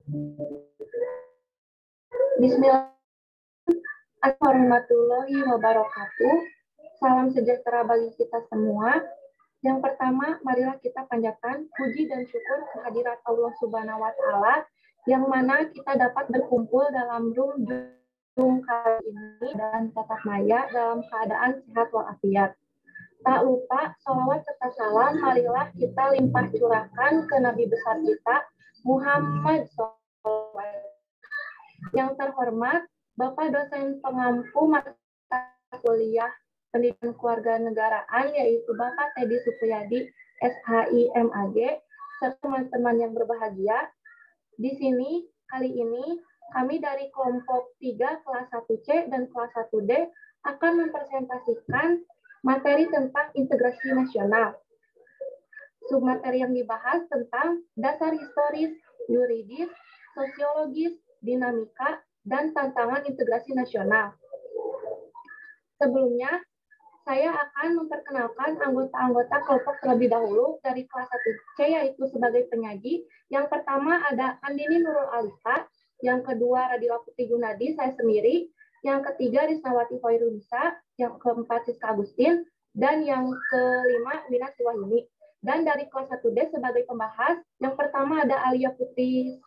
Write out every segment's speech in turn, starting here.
Bismillahirrahmanirrahim. Warahmatullahi wabarakatuh. Salam sejahtera bagi kita semua. Yang pertama, marilah kita panjatkan puji dan syukur kehadirat Allah Subhanahu wa Ta'ala, yang mana kita dapat berkumpul dalam room Zoom kali ini dan tatap maya dalam keadaan sehat walafiat. Tak lupa, sholawat serta salam marilah kita limpah curahkan ke Nabi besar kita, Muhammad SAW. Yang terhormat, Bapak dosen pengampu mata kuliah Pendidikan Kewarganegaraan, yaitu Bapak Teddy Supriyadi, SHI MAG, serta teman-teman yang berbahagia. Di sini, kali ini, kami dari kelompok 3 kelas 1C dan kelas 1D akan mempresentasikan materi tentang integrasi nasional. Submateri yang dibahas tentang dasar historis, yuridis, sosiologis, dinamika, dan tantangan integrasi nasional. Sebelumnya, saya akan memperkenalkan anggota-anggota kelompok terlebih dahulu dari kelas 1C, yaitu sebagai penyaji. Yang pertama ada Andini Nurul Alisa, yang kedua Radila Putri Gunadi, saya sendiri, yang ketiga Risnawati Hoirunisa, yang keempat Siska Agustin, dan yang kelima Wina Siwahyuni. Dan dari kelas 1D sebagai pembahas, yang pertama ada Alia Putri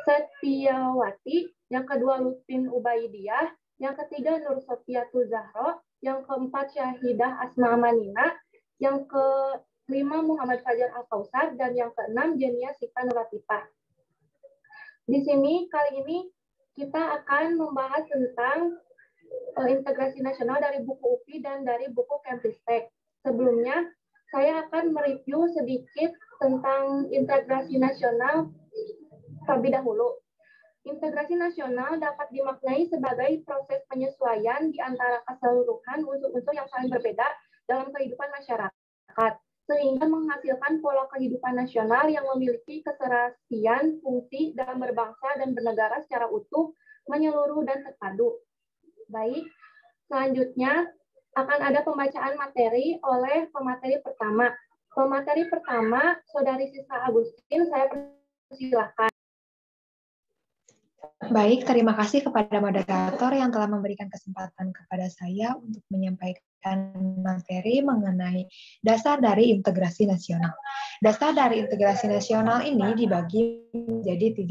Setiawati, yang kedua Lutfin Ubaidiyah, yang ketiga Nur Sofiatul Zahro, yang keempat Syahidah Asma Amanina, yang kelima Muhammad Fajar Al-Kausar, dan yang keenam Jenia Sita Nuratifah. Di sini kali ini kita akan membahas tentang integrasi nasional dari buku UPI dan dari buku Kempristek. Sebelumnya, saya akan mereview sedikit tentang integrasi nasional terlebih dahulu. Integrasi nasional dapat dimaknai sebagai proses penyesuaian di antara keseluruhan unsur-unsur yang saling berbeda dalam kehidupan masyarakat, sehingga menghasilkan pola kehidupan nasional yang memiliki keserasian fungsi dalam berbangsa dan bernegara secara utuh, menyeluruh, dan terpadu. Baik, selanjutnya akan ada pembacaan materi oleh pemateri pertama. Pemateri pertama, Saudari Siska Agustin, saya persilahkan. Baik, terima kasih kepada moderator yang telah memberikan kesempatan kepada saya untuk menyampaikan materi mengenai dasar dari integrasi nasional. Dasar dari integrasi nasional ini dibagi menjadi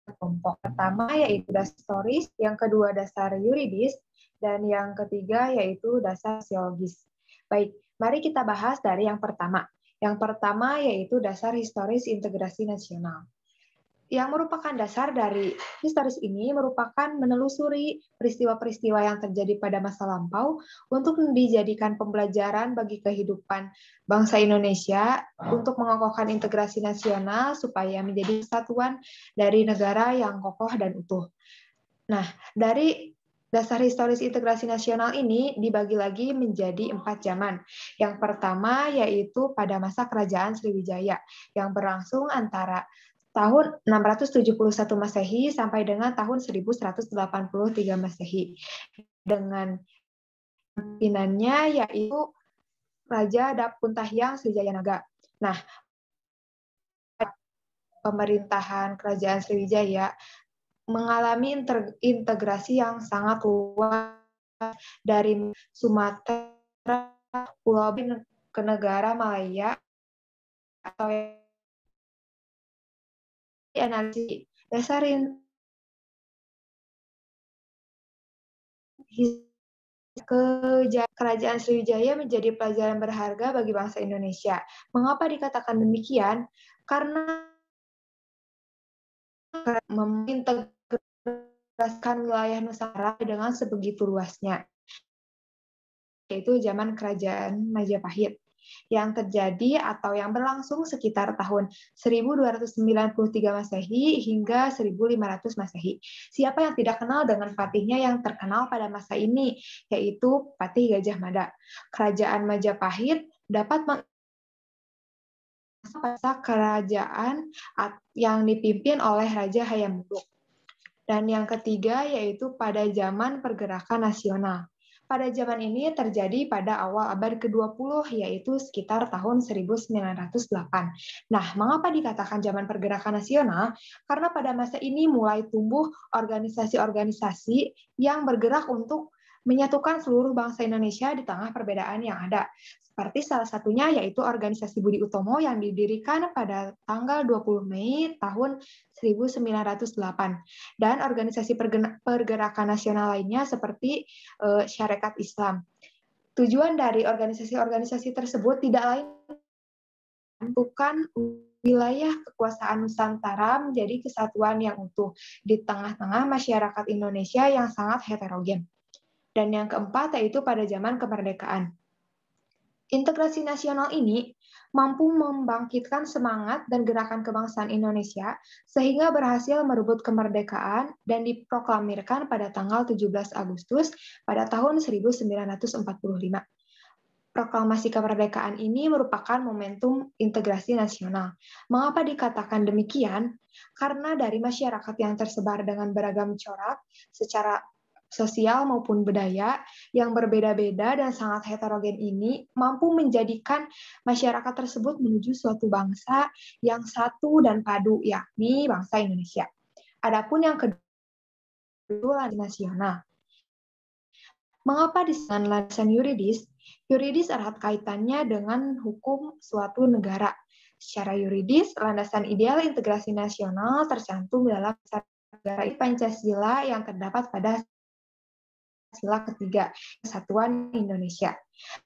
3 kelompok. Pertama yaitu dasar historis, yang kedua dasar yuridis, dan yang ketiga yaitu dasar sosiologis. Baik, mari kita bahas dari yang pertama. Yang pertama yaitu dasar historis integrasi nasional. Yang merupakan dasar dari historis ini merupakan menelusuri peristiwa-peristiwa yang terjadi pada masa lampau untuk dijadikan pembelajaran bagi kehidupan bangsa Indonesia untuk mengokohkan integrasi nasional supaya menjadi kesatuan dari negara yang kokoh dan utuh. Nah, dari dasar historis integrasi nasional ini dibagi lagi menjadi 4 zaman. Yang pertama yaitu pada masa Kerajaan Sriwijaya yang berlangsung antara tahun 671 Masehi sampai dengan tahun 1183 Masehi. Dengan pimpinannya yaitu Raja Dapuntahyang Sriwijayanaga. Nah, pemerintahan Kerajaan Sriwijaya mengalami integrasi yang sangat luas dari Sumatera, Pulau ke negara Malaya atau analisis dasarin Kerajaan Sriwijaya menjadi pelajaran berharga bagi bangsa Indonesia. Mengapa dikatakan demikian? Karena mengintegrasikan wilayah Nusantara dengan sebegitu luasnya, yaitu zaman Kerajaan Majapahit yang terjadi atau yang berlangsung sekitar tahun 1293 Masehi hingga 1500 Masehi. Siapa yang tidak kenal dengan patihnya yang terkenal pada masa ini, yaitu Patih Gajah Mada. Kerajaan Majapahit dapat masa kerajaan yang dipimpin oleh Raja Hayam Wuruk. Dan yang ketiga yaitu pada zaman pergerakan nasional. pada zaman ini terjadi pada awal abad ke-20, yaitu sekitar tahun 1908. Nah, mengapa dikatakan zaman pergerakan nasional? Karena pada masa ini mulai tumbuh organisasi-organisasi yang bergerak untuk menyatukan seluruh bangsa Indonesia di tengah perbedaan yang ada. Seperti salah satunya yaitu organisasi Budi Utomo yang didirikan pada tanggal 20 Mei tahun 1908. Dan organisasi pergerakan nasional lainnya seperti Syarikat Islam. Tujuan dari organisasi-organisasi tersebut tidak lain menentukan wilayah kekuasaan Nusantara menjadi kesatuan yang utuh di tengah-tengah masyarakat Indonesia yang sangat heterogen. Dan yang keempat yaitu pada zaman kemerdekaan. Integrasi nasional ini mampu membangkitkan semangat dan gerakan kebangsaan Indonesia sehingga berhasil merebut kemerdekaan dan diproklamirkan pada tanggal 17 Agustus pada tahun 1945. Proklamasi kemerdekaan ini merupakan momentum integrasi nasional. Mengapa dikatakan demikian? Karena dari masyarakat yang tersebar dengan beragam corak secara sosial maupun budaya yang berbeda-beda dan sangat heterogen ini mampu menjadikan masyarakat tersebut menuju suatu bangsa yang satu dan padu, yakni bangsa Indonesia. Adapun yang kedua, nasional. Mengapa disebut landasan yuridis? Yuridis erat kaitannya dengan hukum suatu negara. Secara yuridis, landasan ideal integrasi nasional tercantum dalam negara Pancasila yang terdapat pada sila ketiga, Kesatuan Indonesia.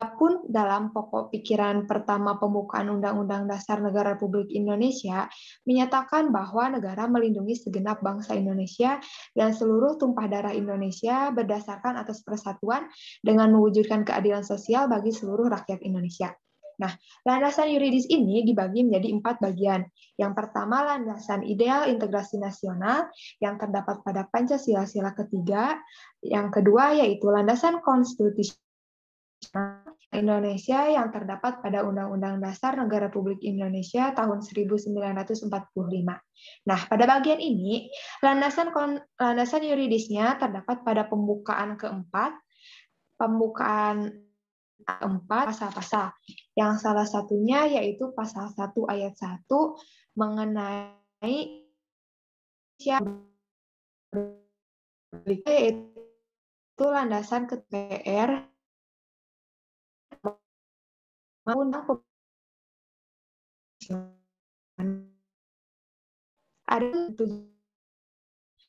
Adapun dalam pokok pikiran pertama pembukaan Undang-Undang Dasar Negara Republik Indonesia menyatakan bahwa negara melindungi segenap bangsa Indonesia dan seluruh tumpah darah Indonesia berdasarkan atas persatuan dengan mewujudkan keadilan sosial bagi seluruh rakyat Indonesia. Nah, landasan yuridis ini dibagi menjadi 4 bagian. Yang pertama, landasan ideal integrasi nasional yang terdapat pada Pancasila sila ketiga. Yang kedua, yaitu landasan konstitusional Indonesia yang terdapat pada Undang-Undang Dasar Negara Republik Indonesia tahun 1945. Nah, pada bagian ini, landasan yuridisnya terdapat pada pembukaan keempat, pasal-pasal. Yang salah satunya yaitu pasal 1 ayat 1 mengenai yaitu landasan ke PR undang ada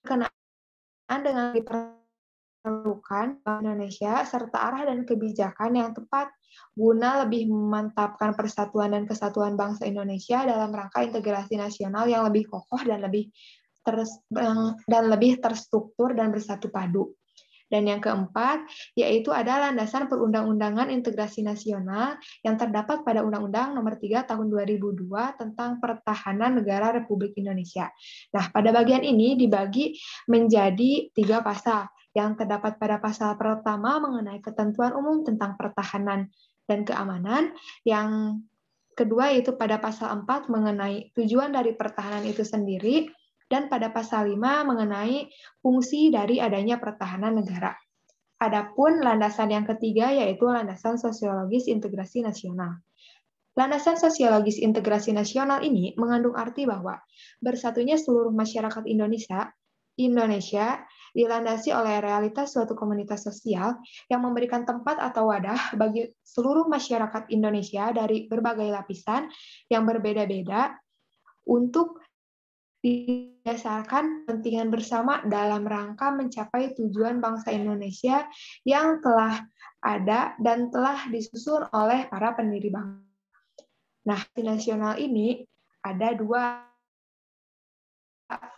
kenaan dengan diperlukan Indonesia serta arah dan kebijakan yang tepat guna lebih memantapkan persatuan dan kesatuan bangsa Indonesia dalam rangka integrasi nasional yang lebih kokoh dan lebih terstruktur dan bersatu padu. Dan yang keempat, yaitu ada landasan perundang-undangan integrasi nasional yang terdapat pada Undang-Undang Nomor 3 Tahun 2002 tentang Pertahanan Negara Republik Indonesia. Nah, pada bagian ini dibagi menjadi 3 pasal, yang terdapat pada pasal pertama mengenai ketentuan umum tentang pertahanan dan keamanan, yang kedua yaitu pada pasal 4 mengenai tujuan dari pertahanan itu sendiri, dan pada pasal 5 mengenai fungsi dari adanya pertahanan negara. Adapun landasan yang ketiga yaitu landasan sosiologis integrasi nasional. Landasan sosiologis integrasi nasional ini mengandung arti bahwa bersatunya seluruh masyarakat Indonesia dilandasi oleh realitas suatu komunitas sosial yang memberikan tempat atau wadah bagi seluruh masyarakat Indonesia dari berbagai lapisan yang berbeda-beda untuk didasarkan kepentingan bersama dalam rangka mencapai tujuan bangsa Indonesia yang telah ada dan telah disusun oleh para pendiri bangsa. Nah, nasional ini ada 2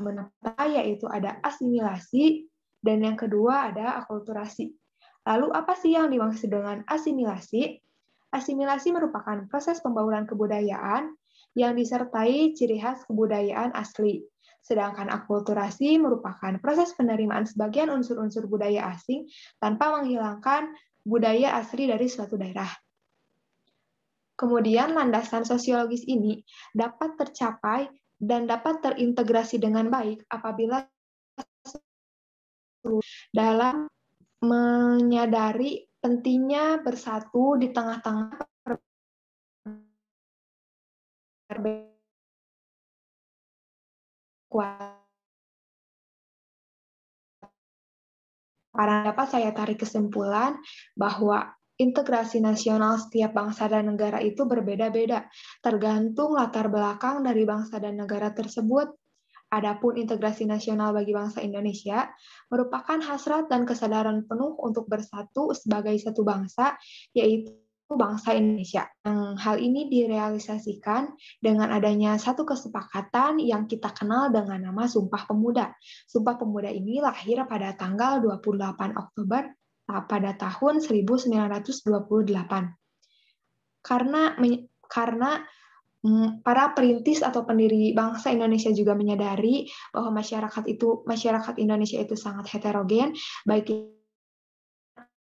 menata, yaitu ada asimilasi dan yang kedua ada akulturasi. Lalu apa sih yang dimaksud dengan asimilasi? Asimilasi merupakan proses pembauran kebudayaan yang disertai ciri khas kebudayaan asli. Sedangkan akulturasi merupakan proses penerimaan sebagian unsur-unsur budaya asing tanpa menghilangkan budaya asli dari suatu daerah. Kemudian landasan sosiologis ini dapat tercapai dan dapat terintegrasi dengan baik apabila dalam menyadari pentingnya bersatu di tengah-tengah perbedaan. Karena dapat saya tarik kesimpulan bahwa integrasi nasional setiap bangsa dan negara itu berbeda-beda, tergantung latar belakang dari bangsa dan negara tersebut. Adapun integrasi nasional bagi bangsa Indonesia merupakan hasrat dan kesadaran penuh untuk bersatu sebagai satu bangsa, yaitu bangsa Indonesia. Hal ini direalisasikan dengan adanya satu kesepakatan yang kita kenal dengan nama Sumpah Pemuda. Sumpah Pemuda ini lahir pada tanggal 28 Oktober pada tahun 1928. Karena para perintis atau pendiri bangsa Indonesia juga menyadari bahwa masyarakat Indonesia itu sangat heterogen, baik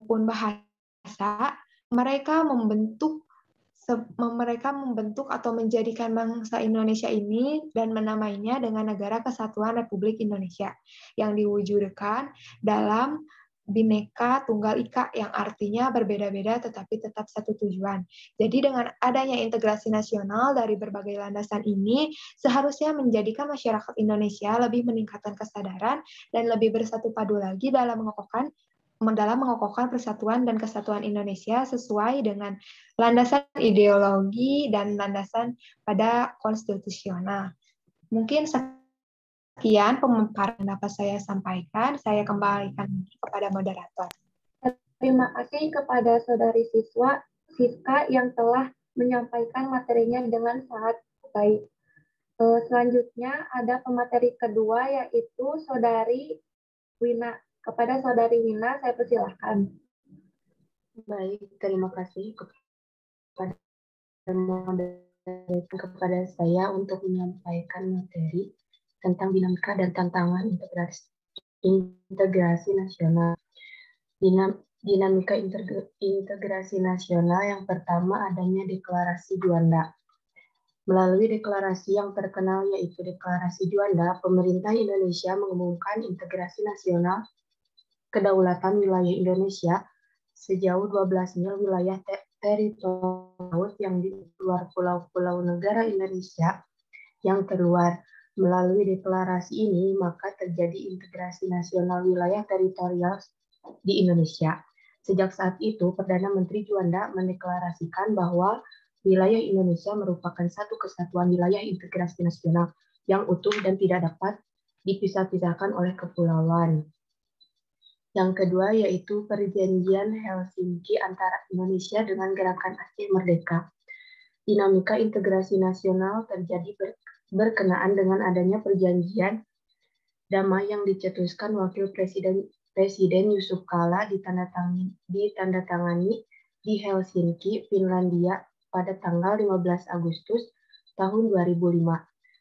maupun bahasa. Mereka membentuk atau menjadikan bangsa Indonesia ini dan menamainya dengan Negara Kesatuan Republik Indonesia yang diwujudkan dalam Bhinneka Tunggal Ika yang artinya berbeda-beda tetapi tetap satu tujuan. Jadi dengan adanya integrasi nasional dari berbagai landasan ini seharusnya menjadikan masyarakat Indonesia lebih meningkatkan kesadaran dan lebih bersatu padu lagi dalam mengokohkan persatuan dan kesatuan Indonesia sesuai dengan landasan ideologi dan landasan pada konstitusional. Mungkin sekian pemaparan dapat saya sampaikan. Saya kembalikan kepada moderator. Terima kasih kepada saudari siswa Siska yang telah menyampaikan materinya dengan sangat baik. Selanjutnya ada pemateri kedua yaitu saudari Wina. Kepada saudari Wina, saya persilahkan. Baik, terima kasih kepada saya untuk menyampaikan materi tentang dinamika dan tantangan integrasi nasional. Dinamika integrasi nasional yang pertama adanya deklarasi Juanda. Melalui deklarasi yang terkenal yaitu Deklarasi Juanda, pemerintah Indonesia mengumumkan integrasi nasional kedaulatan wilayah Indonesia sejauh 12 mil wilayah teritorial yang di luar pulau-pulau negara Indonesia yang terluar. Melalui deklarasi ini, maka terjadi integrasi nasional wilayah teritorial di Indonesia. Sejak saat itu, Perdana Menteri Juanda mendeklarasikan bahwa wilayah Indonesia merupakan satu kesatuan wilayah integrasi nasional yang utuh dan tidak dapat dipisah-pisahkan oleh kepulauan. Yang kedua yaitu Perjanjian Helsinki antara Indonesia dengan Gerakan Aceh Merdeka. Dinamika integrasi nasional terjadi berkenaan dengan adanya perjanjian damai yang dicetuskan Wakil Presiden Yusuf Kala ditandatangani di Helsinki, Finlandia pada tanggal 15 Agustus tahun 2005.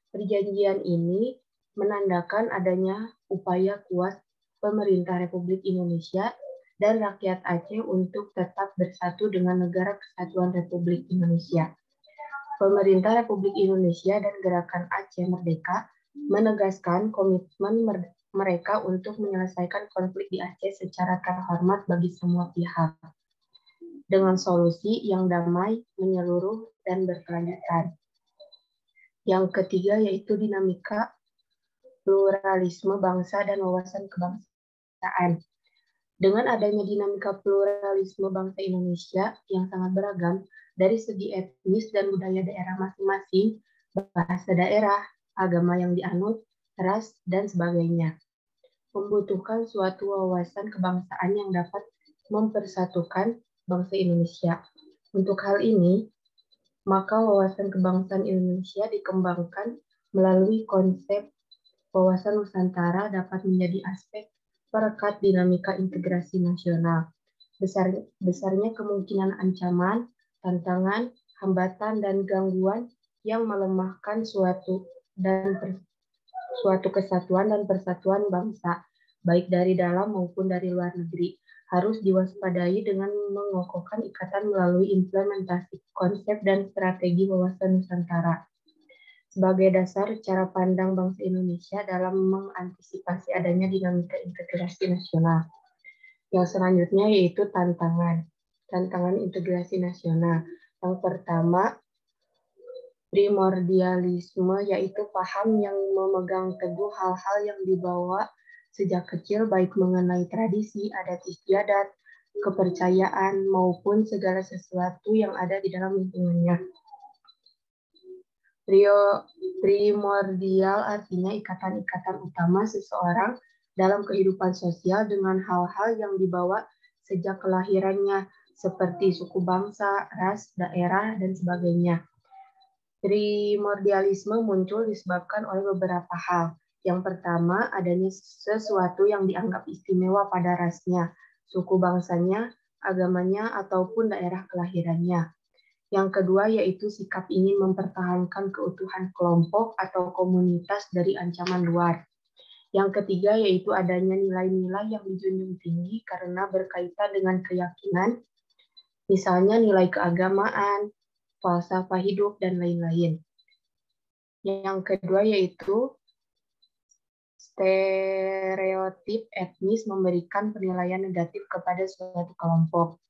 Perjanjian ini menandakan adanya upaya kuat pemerintah Republik Indonesia dan rakyat Aceh untuk tetap bersatu dengan Negara Kesatuan Republik Indonesia. Pemerintah Republik Indonesia dan Gerakan Aceh Merdeka menegaskan komitmen mereka untuk menyelesaikan konflik di Aceh secara terhormat bagi semua pihak, dengan solusi yang damai, menyeluruh, dan berkelanjutan. Yang ketiga yaitu dinamika pluralisme bangsa dan wawasan kebangsaan. Dengan adanya dinamika pluralisme bangsa Indonesia yang sangat beragam dari segi etnis dan budaya daerah masing-masing, bahasa daerah, agama yang dianut, ras, dan sebagainya, membutuhkan suatu wawasan kebangsaan yang dapat mempersatukan bangsa Indonesia. Untuk hal ini, maka wawasan kebangsaan Indonesia dikembangkan melalui konsep wawasan Nusantara dapat menjadi aspek perekat dinamika integrasi nasional. Besarnya kemungkinan ancaman, tantangan, hambatan, dan gangguan yang melemahkan suatu kesatuan dan persatuan bangsa, baik dari dalam maupun dari luar negeri, harus diwaspadai dengan mengokohkan ikatan melalui implementasi konsep dan strategi wawasan Nusantara sebagai dasar cara pandang bangsa Indonesia dalam mengantisipasi adanya dinamika integrasi nasional. Yang selanjutnya yaitu tantangan. Tantangan integrasi nasional. Yang pertama, primordialisme, yaitu paham yang memegang teguh hal-hal yang dibawa sejak kecil, baik mengenai tradisi, adat istiadat, kepercayaan, maupun segala sesuatu yang ada di dalam lingkungannya. Primordial artinya ikatan-ikatan utama seseorang dalam kehidupan sosial dengan hal-hal yang dibawa sejak kelahirannya, seperti suku bangsa, ras, daerah, dan sebagainya. Primordialisme muncul disebabkan oleh beberapa hal. Yang pertama, adanya sesuatu yang dianggap istimewa pada rasnya, suku bangsanya, agamanya, ataupun daerah kelahirannya. Yang kedua yaitu sikap ingin mempertahankan keutuhan kelompok atau komunitas dari ancaman luar. Yang ketiga yaitu adanya nilai-nilai yang dijunjung tinggi karena berkaitan dengan keyakinan, misalnya nilai keagamaan, falsafah hidup, dan lain-lain. Yang kedua yaitu stereotip etnis memberikan penilaian negatif kepada suatu kelompok.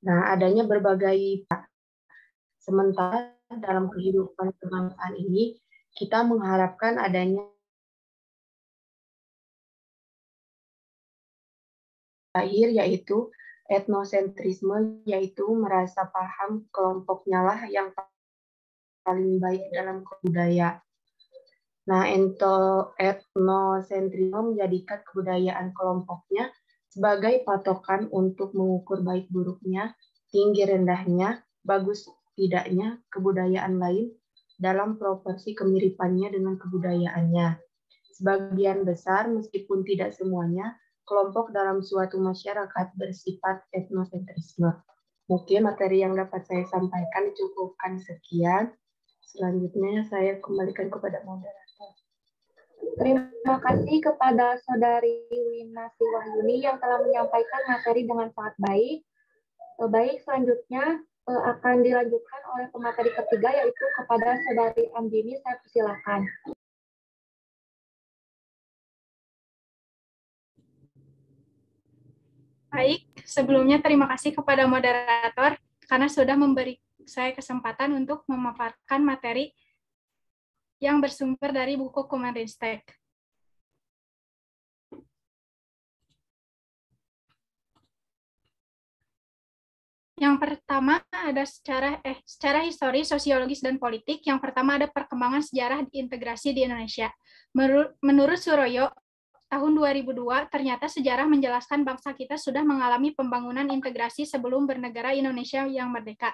Nah, adanya berbagai sementara dalam kehidupan kebangsaan ini kita mengharapkan adanya akhir yaitu etnosentrisme, yaitu merasa paham kelompoknya lah yang paling baik dalam budaya. Nah, etnosentrisme menjadikan kebudayaan kelompoknya sebagai patokan untuk mengukur baik buruknya, tinggi rendahnya, bagus tidaknya kebudayaan lain dalam proporsi kemiripannya dengan kebudayaannya. Sebagian besar, meskipun tidak semuanya, kelompok dalam suatu masyarakat bersifat etnosentrisme. Mungkin materi yang dapat saya sampaikan cukupkan sekian. Selanjutnya saya kembalikan kepada moderator. Terima kasih kepada Saudari Winasih Wahyuni yang telah menyampaikan materi dengan sangat baik. Baik, selanjutnya akan dilanjutkan oleh pemateri ketiga, yaitu kepada Saudari Anjini. Saya persilakan. Baik, sebelumnya terima kasih kepada moderator karena sudah memberi saya kesempatan untuk memaparkan materi yang bersumber dari buku Kumanristek. Yang pertama ada secara histori, sosiologis, dan politik. Yang pertama ada perkembangan sejarah integrasi di Indonesia. Menurut Suroyo, tahun 2002, ternyata sejarah menjelaskan bangsa kita sudah mengalami pembangunan integrasi sebelum bernegara Indonesia yang merdeka.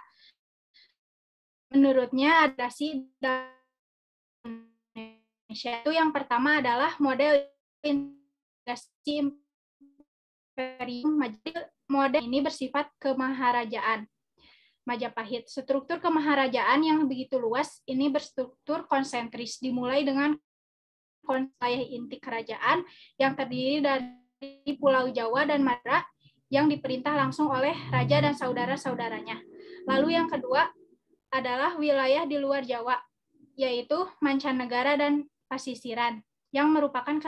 Menurutnya, adaptasi Indonesia itu yang pertama adalah model integrasi imperium Majapahit. Model ini bersifat kemaharajaan Majapahit. Struktur kemaharajaan yang begitu luas ini berstruktur konsentris, dimulai dengan wilayah inti kerajaan yang terdiri dari Pulau Jawa dan Madura yang diperintah langsung oleh raja dan saudara-saudaranya. Lalu yang kedua adalah wilayah di luar Jawa, yaitu mancanegara dan pasisiran, yang merupakan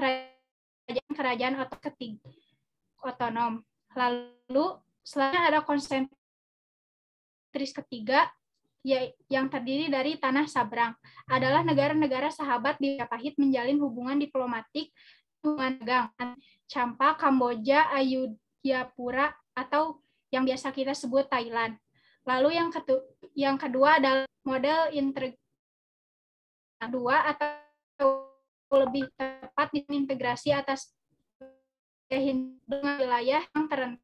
kerajaan otonom. Lalu selanjutnya ada konsentris ketiga, yang terdiri dari tanah sabrang, adalah negara-negara sahabat di Majapahit menjalin hubungan diplomatik, hubungan dagang, Champa, Kamboja, Ayudhya-pura, atau yang biasa kita sebut Thailand. Lalu yang kedua adalah model atau lebih tepat integrasi atas dengan wilayah yang terentang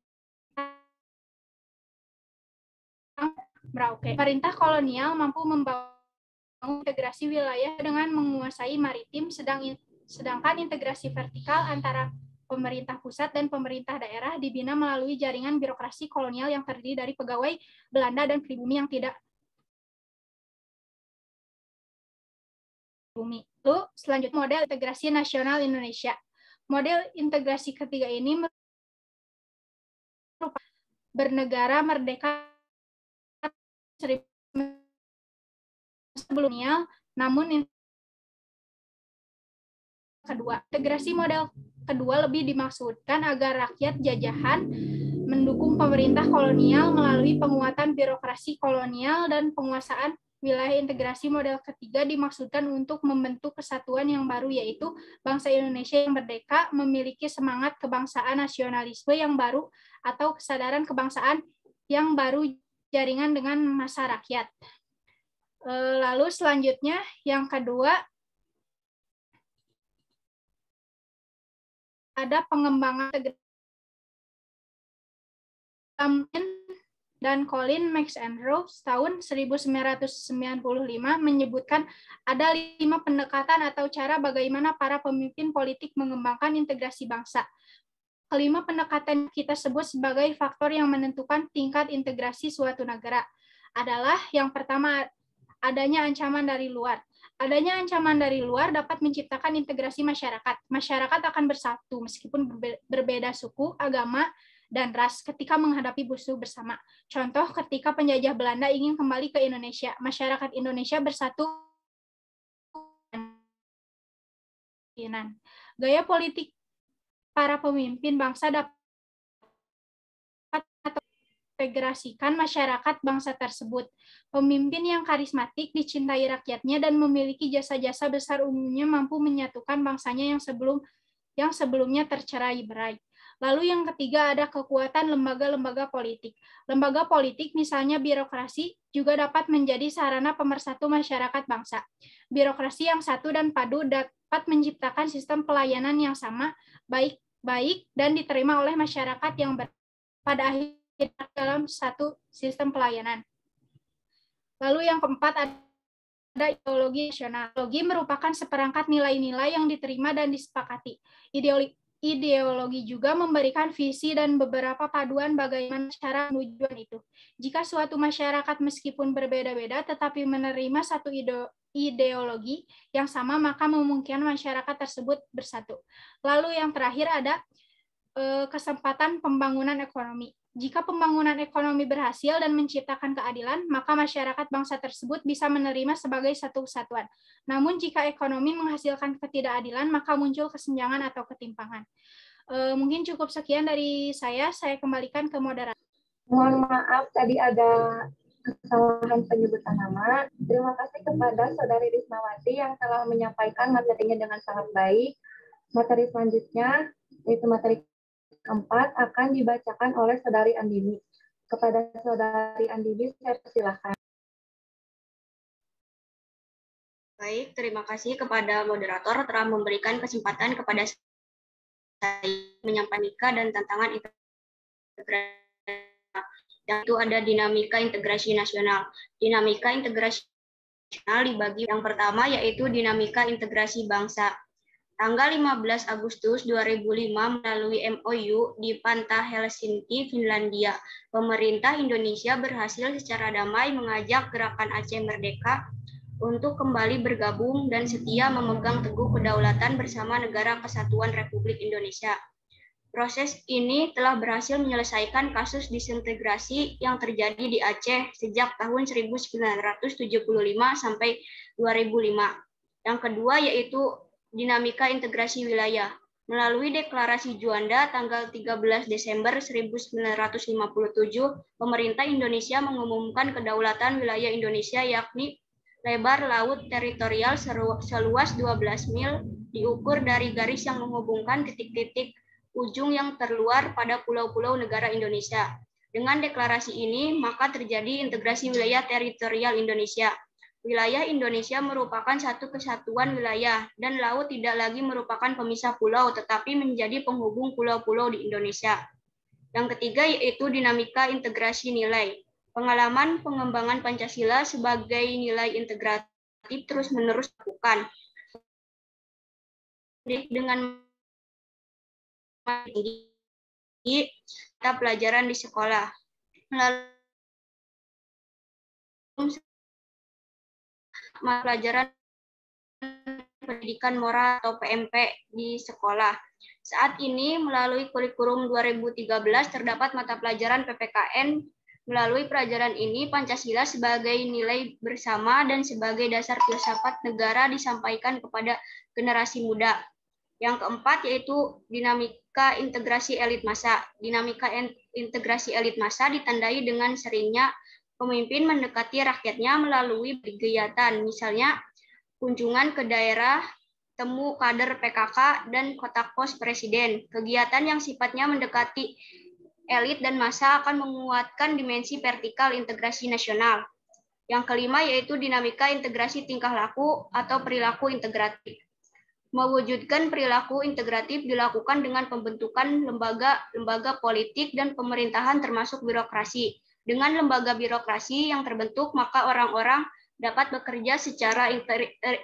Merauke. Pemerintah kolonial mampu membangun integrasi wilayah dengan menguasai maritim, sedangkan integrasi vertikal antara pemerintah pusat dan pemerintah daerah dibina melalui jaringan birokrasi kolonial yang terdiri dari pegawai Belanda dan pribumi yang tidak bumi. Lalu selanjutnya model integrasi nasional Indonesia. Model integrasi ketiga ini merupakan bernegara merdeka sebelumnya, namun kedua, integrasi model kedua lebih dimaksudkan agar rakyat jajahan mendukung pemerintah kolonial melalui penguatan birokrasi kolonial dan penguasaan wilayah. Integrasi model ketiga dimaksudkan untuk membentuk kesatuan yang baru, yaitu bangsa Indonesia yang merdeka, memiliki semangat kebangsaan nasionalisme yang baru atau kesadaran kebangsaan yang baru, jaringan dengan massa rakyat. Lalu selanjutnya yang kedua ada pengembangan dan Colin McEnroe tahun 1995 menyebutkan ada 5 pendekatan atau cara bagaimana para pemimpin politik mengembangkan integrasi bangsa. Kelima pendekatan kita sebut sebagai faktor yang menentukan tingkat integrasi suatu negara adalah yang pertama, adanya ancaman dari luar. Adanya ancaman dari luar dapat menciptakan integrasi masyarakat. Masyarakat akan bersatu meskipun berbeda suku, agama, dan ras ketika menghadapi musuh bersama. Contoh, ketika penjajah Belanda ingin kembali ke Indonesia, masyarakat Indonesia bersatu. Gaya politik para pemimpin bangsa dapat integrasikan masyarakat bangsa tersebut. Pemimpin yang karismatik, dicintai rakyatnya, dan memiliki jasa-jasa besar umumnya mampu menyatukan bangsanya yang sebelumnya tercerai-berai. Lalu yang ketiga ada kekuatan lembaga-lembaga politik. Lembaga politik, misalnya birokrasi, juga dapat menjadi sarana pemersatu masyarakat bangsa. Birokrasi yang satu dan padu dapat menciptakan sistem pelayanan yang sama, baik dan diterima oleh masyarakat yang pada akhirnya dalam satu sistem pelayanan. Lalu yang keempat ada ideologi nasional. Ideologi merupakan seperangkat nilai-nilai yang diterima dan disepakati. Ideologi juga memberikan visi dan beberapa paduan bagaimana cara tujuan itu. Jika suatu masyarakat meskipun berbeda-beda tetapi menerima satu ideologi yang sama, maka memungkinkan masyarakat tersebut bersatu. Lalu yang terakhir ada kesempatan pembangunan ekonomi. Jika pembangunan ekonomi berhasil dan menciptakan keadilan, maka masyarakat bangsa tersebut bisa menerima sebagai satu kesatuan. Namun jika ekonomi menghasilkan ketidakadilan, maka muncul kesenjangan atau ketimpangan. Mungkin cukup sekian dari saya kembalikan ke moderator. Mohon maaf, tadi ada kesalahan penyebutan nama. Terima kasih kepada Saudari Rismawati yang telah menyampaikan materinya dengan sangat baik. Materi selanjutnya, yaitu materi keempat, akan dibacakan oleh Saudari Andini. Kepada Saudari Andini, saya persilahkan. Baik, terima kasih kepada moderator telah memberikan kesempatan kepada saya menyampaikan dan tantangan integrasi. Yang itu ada dinamika integrasi nasional. Dinamika integrasi nasional dibagi yang pertama yaitu dinamika integrasi bangsa. Tanggal 15 Agustus 2005 melalui MOU di Panta Helsinki, Finlandia, pemerintah Indonesia berhasil secara damai mengajak gerakan Aceh Merdeka untuk kembali bergabung dan setia memegang teguh kedaulatan bersama Negara Kesatuan Republik Indonesia. Proses ini telah berhasil menyelesaikan kasus disintegrasi yang terjadi di Aceh sejak tahun 1975 sampai 2005. Yang kedua yaitu dinamika integrasi wilayah. Melalui deklarasi Juanda tanggal 13 Desember 1957, pemerintah Indonesia mengumumkan kedaulatan wilayah Indonesia yakni lebar laut teritorial seluas 12 mil diukur dari garis yang menghubungkan titik-titik ujung yang terluar pada pulau-pulau negara Indonesia. Dengan deklarasi ini, maka terjadi integrasi wilayah teritorial Indonesia. Wilayah Indonesia merupakan satu kesatuan wilayah, dan laut tidak lagi merupakan pemisah pulau, tetapi menjadi penghubung pulau-pulau di Indonesia. Yang ketiga yaitu dinamika integrasi nilai. Pengalaman pengembangan Pancasila sebagai nilai integratif terus-menerus dilakukan. Dengan mata pelajaran di sekolah. Pelajaran pendidikan moral atau PMP di sekolah. Saat ini melalui kurikulum 2013 terdapat mata pelajaran PPKN. Melalui pelajaran ini Pancasila sebagai nilai bersama dan sebagai dasar filsafat negara disampaikan kepada generasi muda. Yang keempat yaitu dinamika integrasi elit massa. Dinamika integrasi elit massa ditandai dengan seringnya pemimpin mendekati rakyatnya melalui kegiatan, misalnya kunjungan ke daerah, temu kader PKK, dan kotak pos presiden. Kegiatan yang sifatnya mendekati elit dan massa akan menguatkan dimensi vertikal integrasi nasional. Yang kelima yaitu dinamika integrasi tingkah laku atau perilaku integratif. Mewujudkan perilaku integratif dilakukan dengan pembentukan lembaga politik dan pemerintahan termasuk birokrasi. Dengan lembaga birokrasi yang terbentuk, maka orang-orang dapat bekerja secara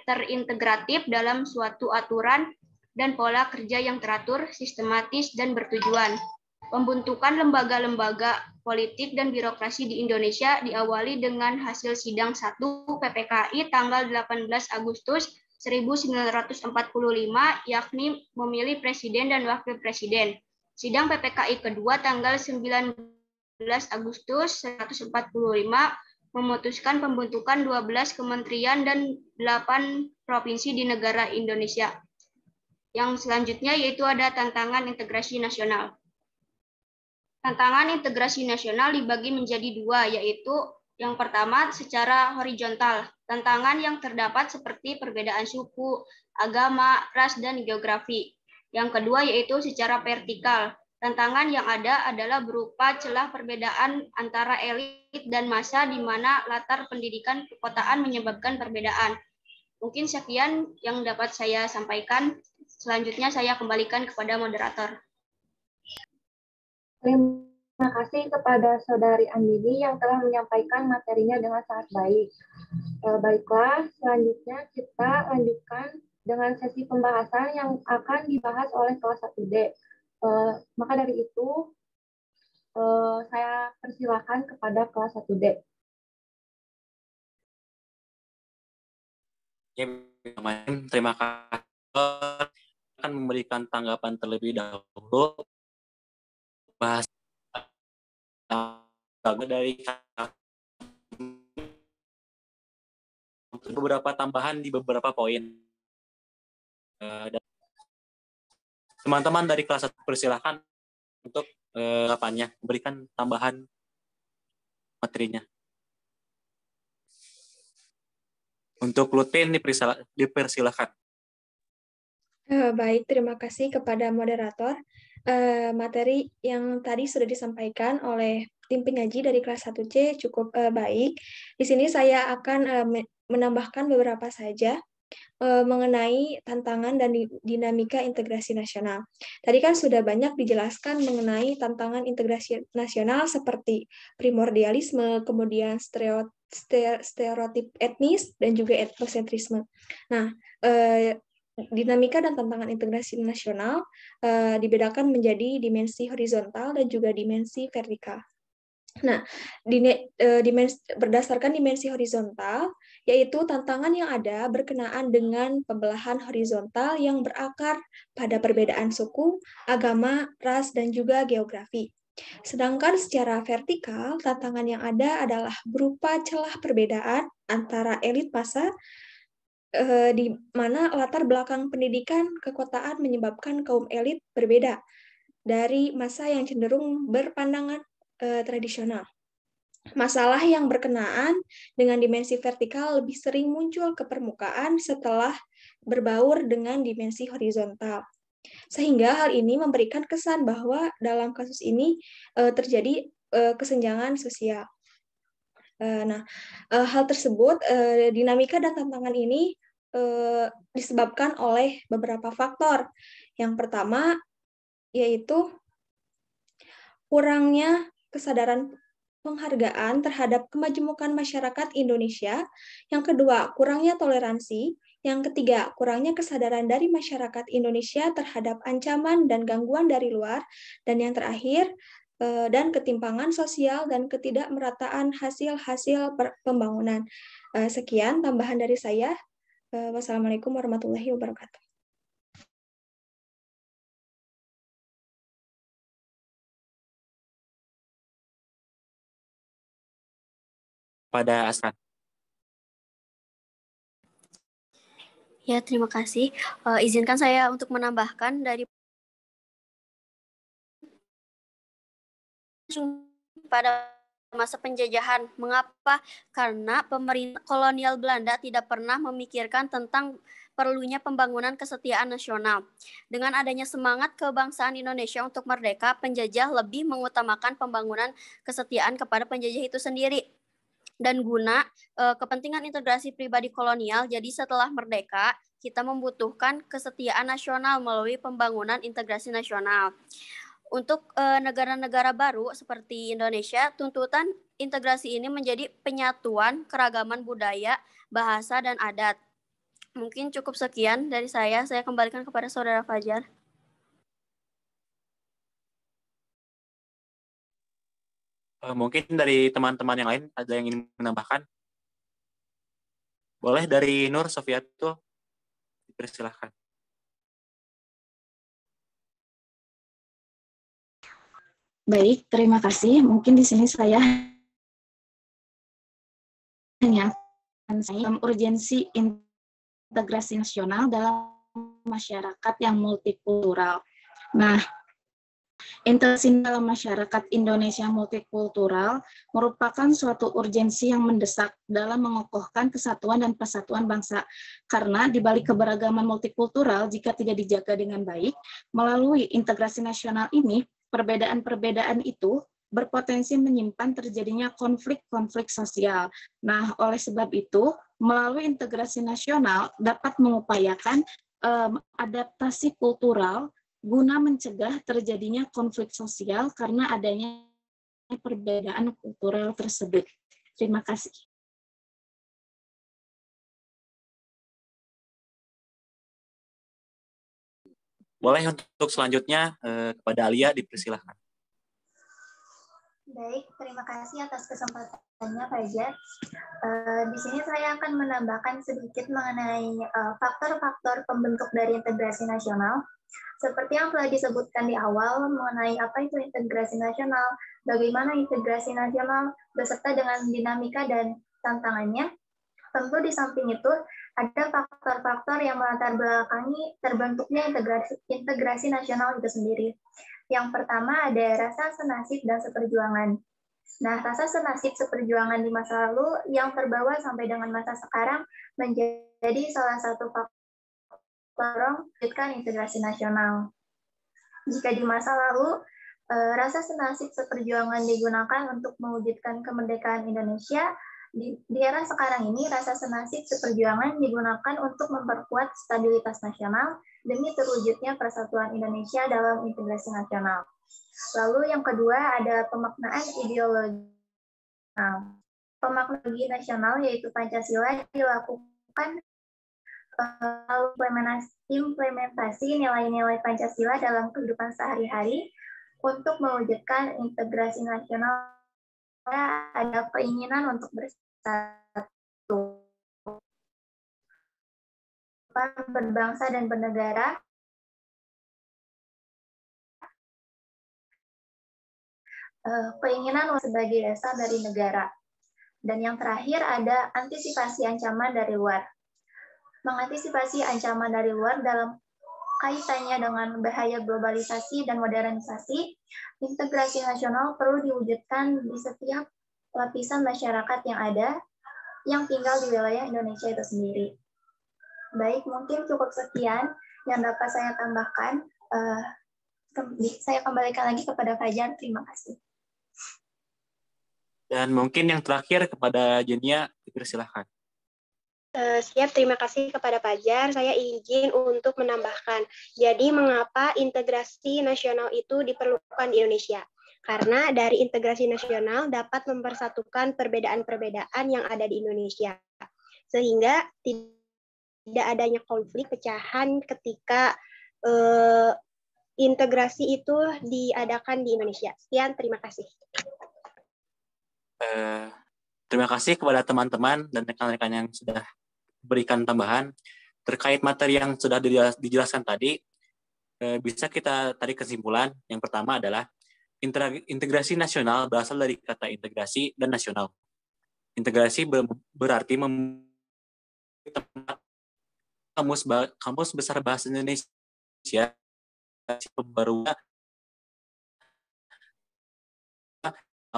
terintegratif dalam suatu aturan dan pola kerja yang teratur, sistematis, dan bertujuan. Pembentukan lembaga-lembaga politik dan birokrasi di Indonesia diawali dengan hasil sidang 1 PPKI tanggal 18 Agustus 1945, yakni memilih presiden dan wakil presiden. Sidang PPKI kedua tanggal 19 Agustus 1945 memutuskan pembentukan 12 kementerian dan 8 provinsi di negara Indonesia. Yang selanjutnya yaitu ada tantangan integrasi nasional. Tantangan integrasi nasional dibagi menjadi dua, yaitu yang pertama secara horizontal, tantangan yang terdapat seperti perbedaan suku, agama, ras, dan geografi. Yang kedua yaitu secara vertikal, tantangan yang ada adalah berupa celah perbedaan antara elit dan massa di mana latar pendidikan perkotaan menyebabkan perbedaan. Mungkin sekian yang dapat saya sampaikan. Selanjutnya saya kembalikan kepada moderator. Terima kasih kepada Saudari Andini yang telah menyampaikan materinya dengan sangat baik. Baiklah, selanjutnya kita lanjutkan dengan sesi pembahasan yang akan dibahas oleh kelas 1D. Maka dari itu, saya persilakan kepada kelas 1D. Ya, terima kasih. Akan memberikan tanggapan terlebih dahulu bahas dari beberapa tambahan di beberapa poin. Teman-teman dari kelas 1 persilahkan untuk tanggapannya, memberikan tambahan materinya. Untuk Lutin dipersilahkan. Baik, terima kasih kepada moderator. Materi yang tadi sudah disampaikan oleh tim penyaji dari kelas 1C cukup baik. Di sini saya akan menambahkan beberapa saja mengenai tantangan dan dinamika integrasi nasional. Tadi kan sudah banyak dijelaskan mengenai tantangan integrasi nasional seperti primordialisme, kemudian stereotip etnis, dan juga etnosentrisme. Nah, dinamika dan tantangan integrasi nasional dibedakan menjadi dimensi horizontal dan juga dimensi vertikal. Nah, berdasarkan dimensi horizontal, yaitu tantangan yang ada berkenaan dengan pembelahan horizontal yang berakar pada perbedaan suku, agama, ras, dan juga geografi. Sedangkan secara vertikal, tantangan yang ada adalah berupa celah perbedaan antara elit massa, di mana latar belakang pendidikan kekotaan menyebabkan kaum elit berbeda dari massa yang cenderung berpandangan tradisional. Masalah yang berkenaan dengan dimensi vertikal lebih sering muncul ke permukaan setelah berbaur dengan dimensi horizontal. Sehingga hal ini memberikan kesan bahwa dalam kasus ini terjadi kesenjangan sosial. Nah, hal tersebut, dinamika dan tantangan ini disebabkan oleh beberapa faktor. Yang pertama, yaitu kurangnya kesadaran penghargaan terhadap kemajemukan masyarakat Indonesia. Yang kedua, kurangnya toleransi. Yang ketiga, kurangnya kesadaran dari masyarakat Indonesia terhadap ancaman dan gangguan dari luar. Dan yang terakhir, dan ketimpangan sosial dan ketidakmerataan hasil-hasil pembangunan. Sekian tambahan dari saya. Wassalamualaikum warahmatullahi wabarakatuh. Pada Asran. Ya, terima kasih. Izinkan saya untuk menambahkan dari pada masa penjajahan. Mengapa? Karena pemerintah kolonial Belanda tidak pernah memikirkan tentang perlunya pembangunan kesetiaan nasional. Dengan adanya semangat kebangsaan Indonesia untuk merdeka, penjajah lebih mengutamakan pembangunan kesetiaan kepada penjajah itu sendiri. Dan guna kepentingan integrasi pribadi kolonial, jadi setelah merdeka, kita membutuhkan kesetiaan nasional melalui pembangunan integrasi nasional. Untuk negara-negara baru seperti Indonesia, tuntutan integrasi ini menjadi penyatuan keragaman budaya, bahasa, dan adat. Mungkin cukup sekian dari saya kembalikan kepada Saudara Fajar. Mungkin dari teman-teman yang lain ada yang ingin menambahkan? Boleh dari Nur Sofiatul, dipersilahkan. Baik, terima kasih. Mungkin di sini saya hanya akan urgensi integrasi nasional dalam masyarakat yang multikultural. Nah, integrasi dalam masyarakat Indonesia multikultural merupakan suatu urgensi yang mendesak dalam mengokohkan kesatuan dan persatuan bangsa. Karena di balik keberagaman multikultural, jika tidak dijaga dengan baik, melalui integrasi nasional ini, perbedaan-perbedaan itu berpotensi menyimpan terjadinya konflik-konflik sosial. Nah, oleh sebab itu, melalui integrasi nasional dapat mengupayakan adaptasi kultural guna mencegah terjadinya konflik sosial karena adanya perbedaan kultural tersebut. Terima kasih. Boleh untuk selanjutnya kepada Alia, dipersilahkan. Baik, terima kasih atas kesempatannya, Fajar. Di sini saya akan menambahkan sedikit mengenai faktor-faktor pembentuk dari integrasi nasional. Seperti yang telah disebutkan di awal mengenai apa itu integrasi nasional, bagaimana integrasi nasional beserta dengan dinamika dan tantangannya. Tentu di samping itu ada faktor-faktor yang melatar belakangi terbentuknya integrasi nasional itu sendiri. Yang pertama ada rasa senasib dan seperjuangan. Nah, rasa senasib seperjuangan di masa lalu yang terbawa sampai dengan masa sekarang menjadi salah satu faktor mewujudkan integrasi nasional. Jika di masa lalu, rasa senasib seperjuangan digunakan untuk mewujudkan kemerdekaan Indonesia, di era sekarang ini rasa senasib seperjuangan digunakan untuk memperkuat stabilitas nasional demi terwujudnya persatuan Indonesia dalam integrasi nasional. Lalu yang kedua ada pemaknaan ideologi. Pemaknaan nasional yaitu Pancasila dilakukan implementasi nilai-nilai Pancasila dalam kehidupan sehari-hari untuk mewujudkan integrasi nasional. Ada keinginan untuk bersatu, berbangsa dan bernegara, keinginan sebagai dasar dari negara. Dan yang terakhir ada antisipasi ancaman dari luar. Mengantisipasi ancaman dari luar dalam kaitannya dengan bahaya globalisasi dan modernisasi, integrasi nasional perlu diwujudkan di setiap lapisan masyarakat yang ada, yang tinggal di wilayah Indonesia itu sendiri. Baik, mungkin cukup sekian yang dapat saya tambahkan. Saya kembalikan lagi kepada Fajar. Terima kasih. Dan mungkin yang terakhir kepada Jenia, dipersilahkan. Siap, terima kasih kepada Fajar. Saya izin untuk menambahkan. Jadi, mengapa integrasi nasional itu diperlukan di Indonesia? Karena dari integrasi nasional dapat mempersatukan perbedaan-perbedaan yang ada di Indonesia. Sehingga tidak adanya konflik, pecahan ketika integrasi itu diadakan di Indonesia. Sekian, terima kasih. Terima kasih kepada teman-teman dan rekan-rekan yang sudah berikan tambahan terkait materi yang sudah dijelaskan tadi. Bisa kita tarik kesimpulan. Yang pertama adalah integrasi nasional berasal dari kata integrasi dan nasional. Integrasi berarti memberi tempat Kamus Besar Bahasa Indonesia pembaruan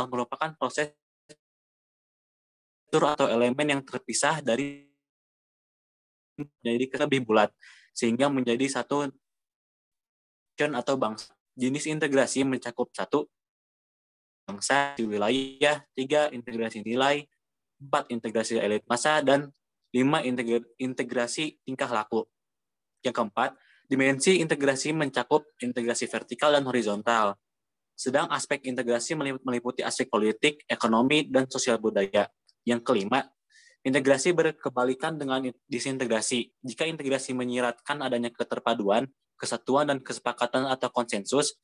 merupakan proses atau elemen yang terpisah dari menjadi lebih bulat sehingga menjadi satu atau bangsa. Jenis integrasi mencakup 1. Bangsa di wilayah, 3. Integrasi nilai, 4. Integrasi elit massa, dan 5. Integrasi tingkah laku. Yang keempat, dimensi integrasi mencakup integrasi vertikal dan horizontal. Sedang aspek integrasi meliputi aspek politik, ekonomi, dan sosial budaya. Yang kelima, integrasi berkebalikan dengan disintegrasi. Jika integrasi menyiratkan adanya keterpaduan, kesatuan, dan kesepakatan atau konsensus,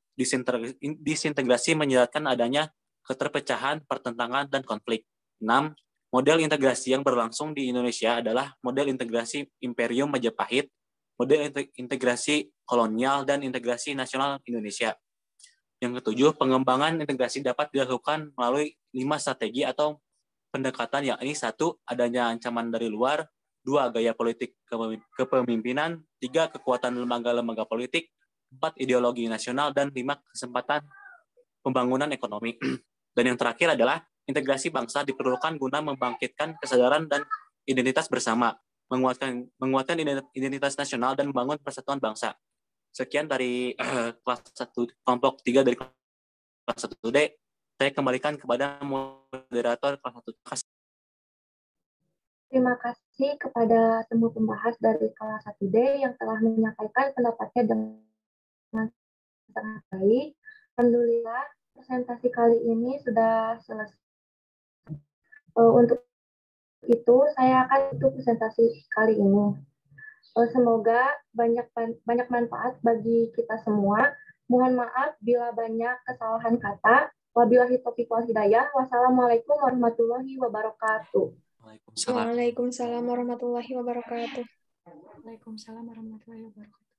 disintegrasi menyiratkan adanya keterpecahan, pertentangan, dan konflik. 6. Model integrasi yang berlangsung di Indonesia adalah model integrasi Imperium Majapahit, model integrasi kolonial, dan integrasi nasional Indonesia. Yang ketujuh, pengembangan integrasi dapat dilakukan melalui 5 strategi atau pendekatan, yakni 1. Adanya ancaman dari luar, 2. Gaya politik kepemimpinan, 3. Kekuatan lembaga-lembaga politik, 4. Ideologi nasional, dan 5. Kesempatan pembangunan ekonomi. Dan yang terakhir adalah integrasi bangsa diperlukan guna membangkitkan kesadaran dan identitas bersama, menguatkan identitas nasional, dan membangun persatuan bangsa. Sekian dari kelas 1, kelompok 3 dari kelas 1D. Saya kembalikan kepada moderator kelas 1. Terima kasih kepada semua pembahas dari kelas 1D yang telah menyampaikan pendapatnya dengan sangat baik. Alhamdulillah, presentasi kali ini sudah selesai. Untuk itu, saya akan tutup presentasi kali ini. Semoga banyak manfaat bagi kita semua. Mohon maaf bila banyak kesalahan kata. Wabillahi taufiq wal hidayah. Wassalamualaikum warahmatullahi wabarakatuh. Waalaikumsalam warahmatullahi wabarakatuh. Waalaikumsalam warahmatullahi wabarakatuh.